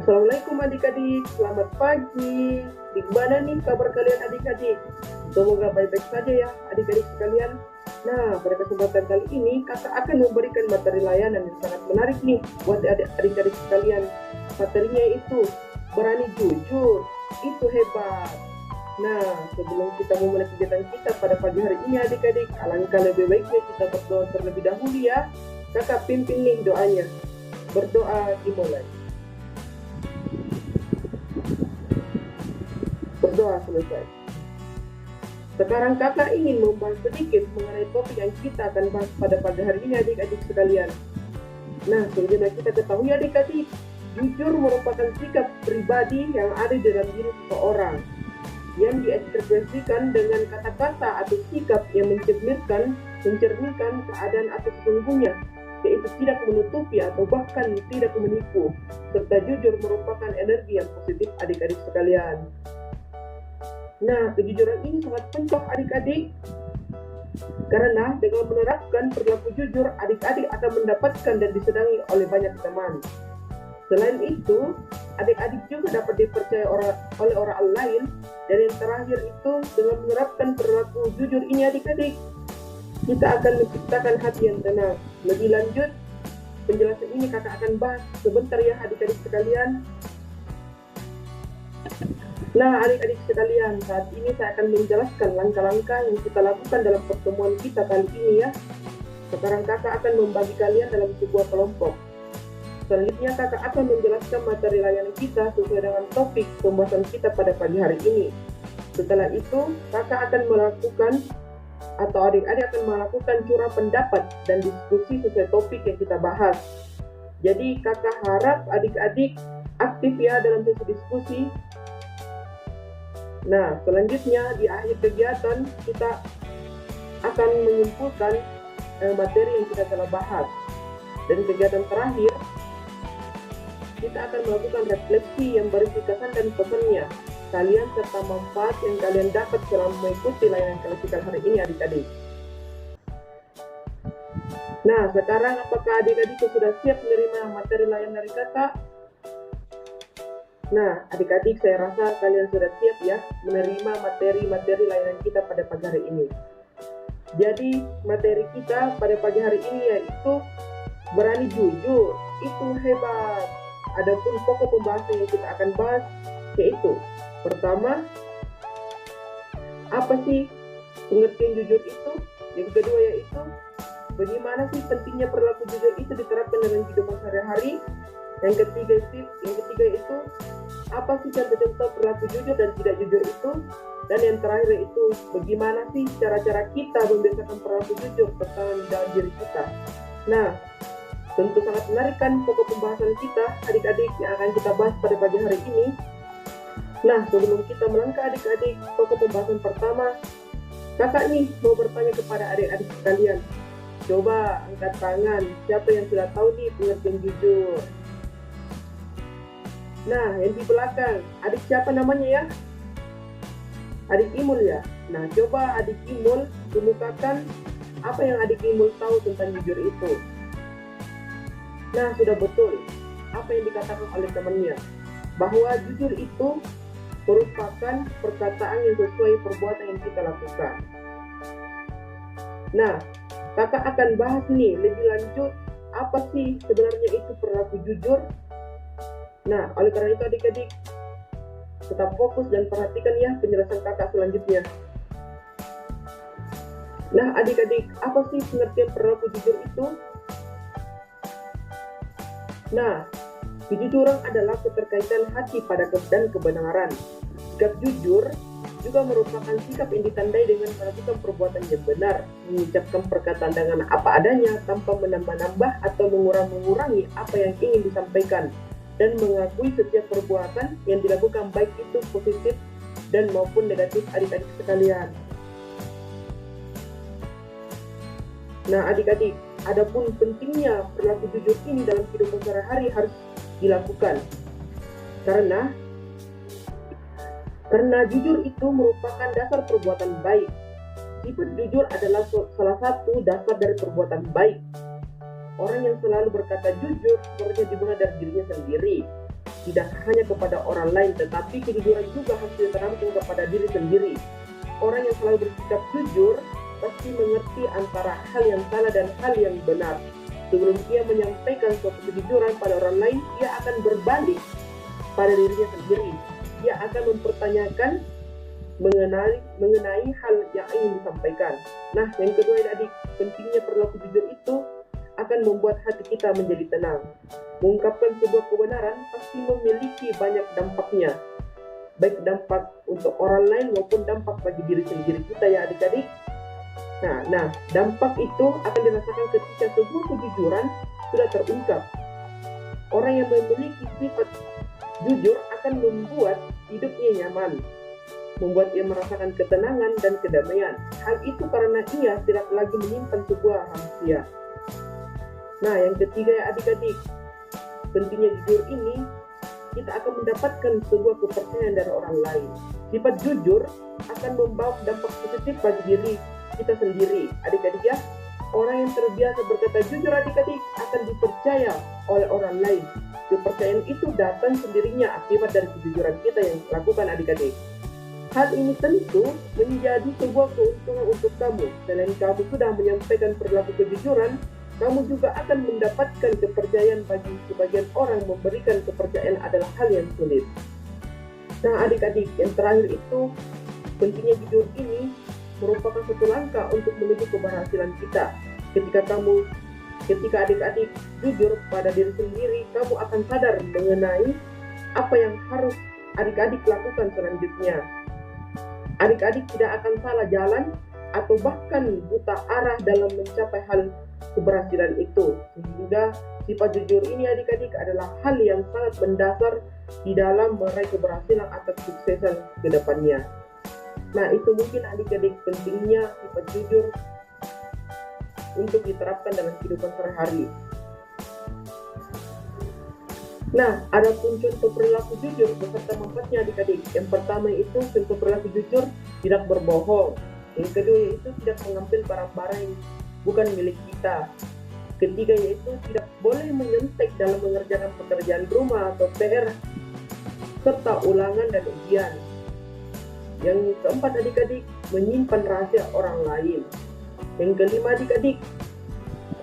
Assalamualaikum adik-adik, selamat pagi. Di mana nih kabar kalian adik-adik? Semoga baik-baik saja ya adik-adik sekalian. Nah, pada kesempatan kali ini kakak akan memberikan materi layanan yang sangat menarik nih buat adik-adik sekalian. Materinya itu berani jujur, itu hebat. Nah, sebelum kita memulai kegiatan kita pada pagi hari ini adik-adik, alangkah lebih baiknya kita berdoa terlebih dahulu ya. Kakak pimpin nih doanya. Berdoa dimulai. Berdoa selesai. Sekarang kakak ingin membahas sedikit mengenai topik yang kita akan bahas pada pagi hari ini adik-adik sekalian. Nah, sebagaimana kita ketahui adik-adik, jujur merupakan sikap pribadi yang ada di dalam diri seseorang yang diekspresikan dengan kata-kata atau sikap yang mencerminkan keadaan atau sesungguhnya, yaitu tidak menutupi atau bahkan tidak menipu, serta jujur merupakan energi yang positif adik-adik sekalian. Nah, kejujuran ini sangat penting adik-adik, karena dengan menerapkan perilaku jujur, adik-adik akan mendapatkan dan disenangi oleh banyak teman. Selain itu, adik-adik juga dapat dipercaya oleh orang lain. Dan yang terakhir itu, dengan menerapkan perilaku jujur ini adik-adik, kita akan menciptakan hati yang tenang. Lebih lanjut, penjelasan ini kakak akan bahas sebentar ya adik-adik sekalian. Nah, adik-adik sekalian, saat ini saya akan menjelaskan langkah-langkah yang kita lakukan dalam pertemuan kita kali ini ya. Sekarang kakak akan membagi kalian dalam sebuah kelompok. Selanjutnya kakak akan menjelaskan materi layanan kita sesuai dengan topik pembahasan kita pada pagi hari ini. Setelah itu, kakak akan melakukan atau adik-adik akan melakukan curah pendapat dan diskusi sesuai topik yang kita bahas. Jadi kakak harap adik-adik aktif ya dalam sesi diskusi. Nah, selanjutnya di akhir kegiatan kita akan menyimpulkan materi yang kita telah bahas. Dan kegiatan terakhir, kita akan melakukan refleksi yang berisi kesan dan pesannya kalian serta manfaat yang kalian dapat selama mengikuti layanan klasikal hari ini adik-adik. Nah, sekarang apakah adik-adik sudah siap menerima materi layanan dari kakak? Nah, adik-adik saya rasa kalian sudah siap ya menerima materi-materi layanan kita pada pagi hari ini. Jadi, materi kita pada pagi hari ini yaitu berani jujur, itu hebat. Adapun pokok pembahasan yang kita akan bahas yaitu pertama, apa sih pengertian jujur itu? Yang kedua yaitu bagaimana sih pentingnya perilaku jujur itu diterapkan dalam kehidupan sehari-hari? Yang ketiga itu apa sih contoh-contoh perilaku jujur dan tidak jujur itu? Dan yang terakhir itu bagaimana sih cara-cara kita membiasakan perilaku jujur pertama di dalam diri kita? Nah, tentu sangat menarik kan pokok pembahasan kita adik-adik yang akan kita bahas pada pagi hari ini. Nah, sebelum kita melangkah adik-adik pokok pembahasan pertama, kakak nih mau bertanya kepada adik-adik sekalian. Coba angkat tangan, siapa yang sudah tahu nih pengertian jujur? Nah, yang di belakang, adik siapa namanya ya? Adik Imul ya? Nah, coba adik Imul kemukakan apa yang adik Imul tahu tentang jujur itu. Nah, sudah betul apa yang dikatakan oleh temannya, bahwa jujur itu merupakan perkataan yang sesuai perbuatan yang kita lakukan. Nah, kakak akan bahas nih lebih lanjut apa sih sebenarnya itu perilaku jujur. Nah, oleh karena itu adik-adik tetap fokus dan perhatikan ya penjelasan kakak selanjutnya. Nah, adik-adik, apa sih pengertian perilaku jujur itu? Nah, kejujuran adalah keterkaitan hati pada dan kebenaran. Sikap jujur juga merupakan sikap yang ditandai dengan melakukan perbuatan yang benar, mengucapkan perkataan dengan apa adanya tanpa menambah-nambah atau mengurangi apa yang ingin disampaikan, dan mengakui setiap perbuatan yang dilakukan baik itu positif dan maupun negatif adik-adik sekalian. Nah, adik-adik, adapun pentingnya perilaku jujur ini dalam kehidupan sehari-hari harus dilakukan. Karena jujur itu merupakan dasar perbuatan baik. Sifat jujur adalah salah satu dasar dari perbuatan baik. Orang yang selalu berkata jujur sebenarnya dimulai dari dirinya sendiri. tidak hanya kepada orang lain, tetapi kejujuran juga harus ditanamkan kepada diri sendiri. Orang yang selalu bersikap jujur pasti mengerti antara hal yang salah dan hal yang benar. Sebelum ia menyampaikan suatu kejujuran pada orang lain, ia akan berbalik pada dirinya sendiri. Ia akan mempertanyakan mengenai hal yang ingin disampaikan. Nah, yang kedua adik, pentingnya perilaku jujur itu akan membuat hati kita menjadi tenang. Mengungkapkan sebuah kebenaran pasti memiliki banyak dampaknya, baik dampak untuk orang lain maupun dampak bagi diri sendiri kita ya adik-adik. Nah, dampak itu akan dirasakan ketika sebuah kejujuran sudah terungkap. Orang yang memiliki sifat jujur akan membuat hidupnya nyaman, membuat ia merasakan ketenangan dan kedamaian. Hal itu karena ia tidak lagi menyimpan sebuah rahasia. Nah, yang ketiga ya adik-adik, pentingnya jujur ini, kita akan mendapatkan sebuah kepercayaan dari orang lain. Sifat jujur akan membawa dampak positif bagi diri kita sendiri. Adik-adik ya, orang yang terbiasa berkata jujur adik-adik akan dipercaya oleh orang lain. Kepercayaan itu datang sendirinya akibat dari kejujuran kita yang lakukan adik-adik. Hal ini tentu menjadi sebuah keuntungan untuk kamu. Selain kamu sudah menyampaikan perilaku kejujuran, kamu juga akan mendapatkan kepercayaan. Bagi sebagian orang, memberikan kepercayaan adalah hal yang sulit. Nah adik-adik, yang terakhir itu, pentingnya jujur ini merupakan satu langkah untuk menuju keberhasilan kita. Ketika adik-adik jujur pada diri sendiri, kamu akan sadar mengenai apa yang harus adik-adik lakukan selanjutnya. Adik-adik tidak akan salah jalan atau bahkan buta arah dalam mencapai hal keberhasilan itu. Sehingga sifat jujur ini adik-adik adalah hal yang sangat mendasar di dalam meraih keberhasilan atau kesuksesan ke depannya. Nah, itu mungkin adik-adik pentingnya sifat jujur untuk diterapkan dalam kehidupan sehari-hari. Nah, ada pun contoh perilaku jujur beserta manfaatnya adik-adik. Yang pertama itu contoh perilaku jujur tidak berbohong. Yang kedua yaitu tidak mengambil barang-barang yang bukan milik kita. Ketiga yaitu tidak boleh menyontek dalam mengerjakan pekerjaan rumah atau PR serta ulangan dan ujian. Yang keempat adik-adik, menyimpan rahasia orang lain. Yang kelima adik-adik,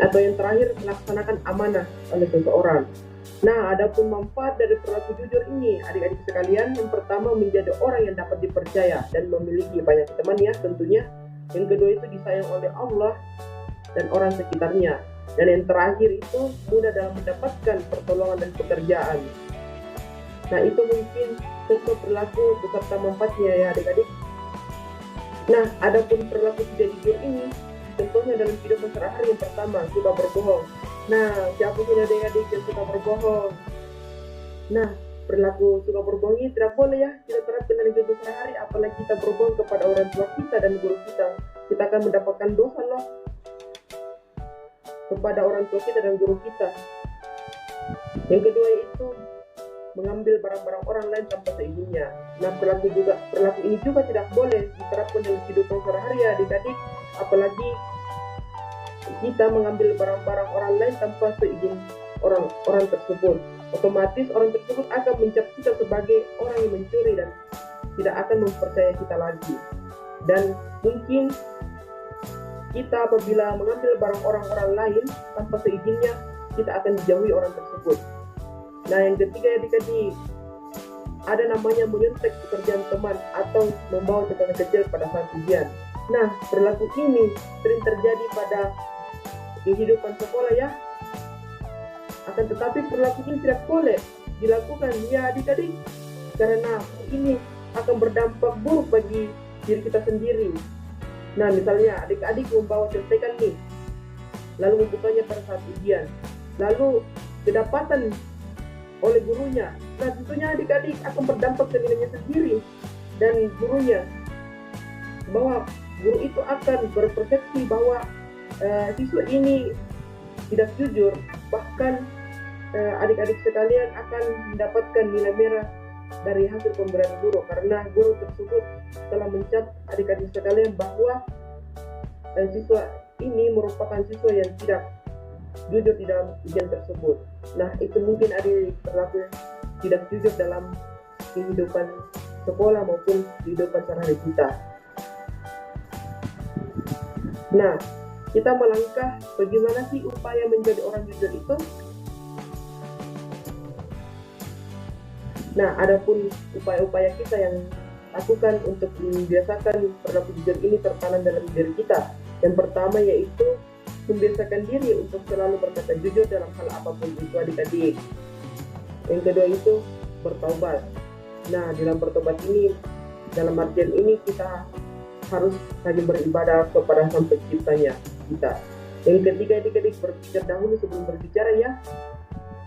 atau yang terakhir, melaksanakan amanah oleh seseorang. Nah, adapun manfaat dari perilaku jujur ini, adik-adik sekalian, yang pertama menjadi orang yang dapat dipercaya dan memiliki banyak teman ya tentunya. Yang kedua itu disayang oleh Allah dan orang sekitarnya. Dan yang terakhir itu mudah dalam mendapatkan pertolongan dan pekerjaan. Nah, itu mungkin contoh perilaku beserta manfaatnya ya adik-adik. Nah, adapun perilaku tidak jujur ini, contohnya dalam kehidupan sehari-hari, yang pertama, suka berbohong. Nah, siapa sih adik-adik yang suka berbohong? Nah, perilaku suka berbohong ini tidak boleh ya kita terapkan dalam kehidupan sehari-hari, apalagi kita berbohong kepada orang tua kita dan guru kita. Kita akan mendapatkan dosa loh kepada orang tua kita dan guru kita. Yang kedua yaitu mengambil barang-barang orang lain tanpa seizinnya. Nah, perilaku ini juga tidak boleh diterapkan dalam kehidupan sehari-hari ya adik-adik, apalagi kita mengambil barang-barang orang lain tanpa seizin orang tersebut. Otomatis orang tersebut akan mencap kita sebagai orang yang mencuri dan tidak akan mempercayai kita lagi. Dan mungkin kita apabila mengambil barang orang lain tanpa seizinnya, kita akan dijauhi orang tersebut. Nah, yang ketiga adik-adik, ada namanya menyontek pekerjaan teman atau membawa catatan kecil pada saat ujian. Nah, perilaku ini sering terjadi pada kehidupan sekolah ya. Akan tetapi perilaku ini tidak boleh dilakukan ya adik-adik, karena ini akan berdampak buruk bagi diri kita sendiri. Nah, misalnya adik-adik membawa contekan nih, lalu membukanya pada saat ujian, lalu kedapatan oleh gurunya. Nah, tentunya adik-adik akan berdampak ke dirinya sendiri dan gurunya, bahwa guru itu akan berpersepsi bahwa siswa ini tidak jujur. Bahkan adik-adik sekalian akan mendapatkan nilai merah dari hasil pemberian guru, karena guru tersebut telah mencap adik-adik sekalian bahwa siswa ini merupakan siswa yang tidak jujur di dalam ujian tersebut. Nah, itu mungkin adik perilaku tidak jujur dalam kehidupan sekolah maupun kehidupan sehari-hari kita. Nah, kita melangkah bagaimana sih upaya menjadi orang jujur itu? Nah, adapun upaya-upaya kita yang lakukan untuk membiasakan perilaku jujur ini tertanam dalam diri kita. Yang pertama yaitu membiasakan diri untuk selalu berkata jujur dalam hal apapun itu adik-adik. Yang kedua itu bertaubat. Nah, dalam bertobat ini, dalam artian ini kita harus hanya beribadah kepada Sang Penciptanya kita. Yang ketiga adik-adik berpikir dahulu sebelum berbicara ya.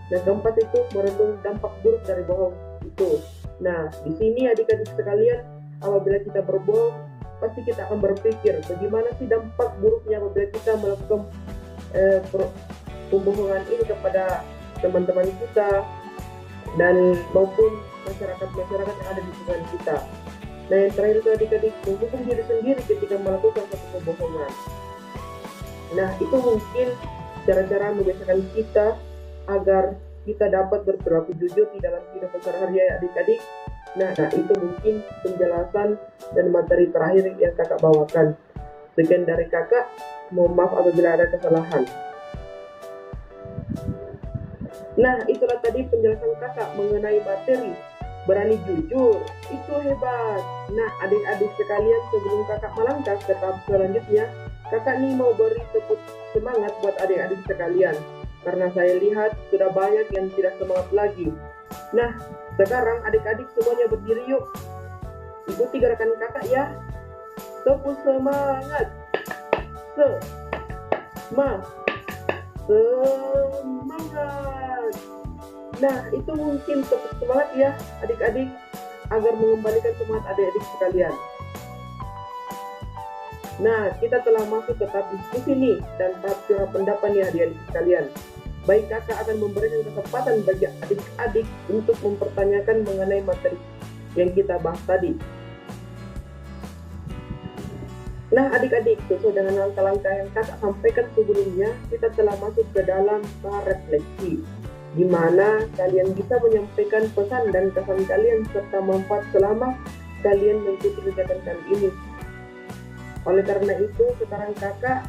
Dan keempat itu merenung dampak buruk dari bohong itu. Nah, di sini adik-adik sekalian, apabila kita berbohong, pasti kita akan berpikir bagaimana sih dampak buruknya apabila kita melakukan pembohongan ini kepada teman-teman kita dan maupun masyarakat-masyarakat yang ada di lingkungan kita. Nah, yang terakhir itu adik-adik menghukum diri sendiri ketika melakukan satu pembohongan. Nah, itu mungkin cara-cara membiasakan kita agar kita dapat berperilaku jujur di dalam kehidupan sehari-hari adik-adik. Nah, itu mungkin penjelasan dan materi terakhir yang kakak bawakan. Sekian dari kakak, mohon maaf apabila ada kesalahan. Nah, itulah tadi penjelasan kakak mengenai materi berani jujur, itu hebat. Nah, adik-adik sekalian, sebelum kakak melangkah ke tahap selanjutnya, kakak nih mau beri tepuk semangat buat adik-adik sekalian, karena saya lihat sudah banyak yang tidak semangat lagi. Nah, sekarang adik-adik semuanya berdiri yuk. Ikuti gerakan kakak ya. Tepuk semangat. Semangat. Nah, itu mungkin tepuk semangat ya adik-adik agar mengembalikan semangat adik-adik sekalian. Nah, kita telah masuk ke tahap diskusi nih dan tahap curah pendapat nih adik-adik sekalian. Baik, kakak akan memberikan kesempatan bagi adik-adik untuk mempertanyakan mengenai materi yang kita bahas tadi. Nah, adik-adik, sesuai dengan langkah-langkah yang kakak sampaikan sebelumnya, kita telah masuk ke dalam tahap refleksi, di mana kalian bisa menyampaikan pesan dan kesan kalian serta manfaat selama kalian mengikuti kegiatan kali ini. Oleh karena itu, sekarang kakak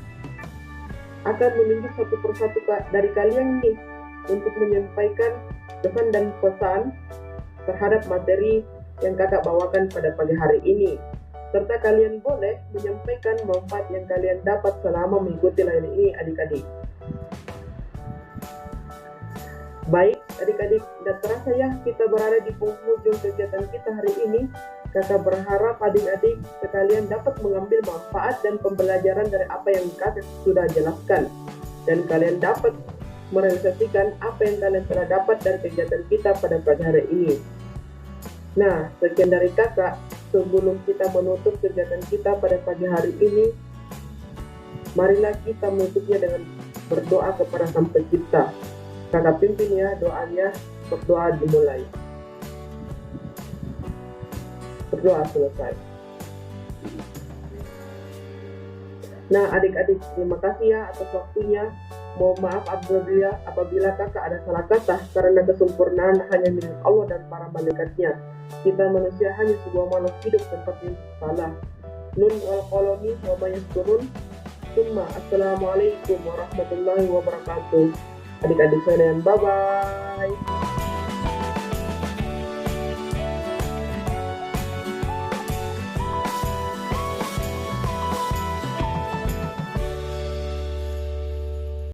akan menunjuk satu persatu dari kalian nih untuk menyampaikan pesan dan pesan terhadap materi yang kakak bawakan pada pagi hari ini. Serta kalian boleh menyampaikan manfaat yang kalian dapat selama mengikuti layanan ini adik-adik. Baik adik-adik, tidak terasa ya kita berada di penghujung kegiatan kita hari ini. Kakak berharap adik-adik sekalian dapat mengambil manfaat dan pembelajaran dari apa yang kakak sudah jelaskan, dan kalian dapat merealisasikan apa yang kalian telah dapat dari kegiatan kita pada pagi hari ini. Nah, sekian dari kakak. Sebelum kita menutup kegiatan kita pada pagi hari ini, marilah kita menutupnya dengan berdoa kepada Sang Pencipta. Kakak pimpin ya doanya, berdoa dimulai. Berdoa selesai. Nah, adik-adik, terima kasih ya atas waktunya. Mohon maaf apabila kakak ada salah kata, karena kesempurnaan hanya milik Allah dan para malaikatnya. Kita manusia hanya sebuah makhluk hidup tempatnya salah. Nun wal qalami wa ma yasturun. Summa assalamualaikum warahmatullahi wabarakatuh. Adik-adik sekalian, bye bye.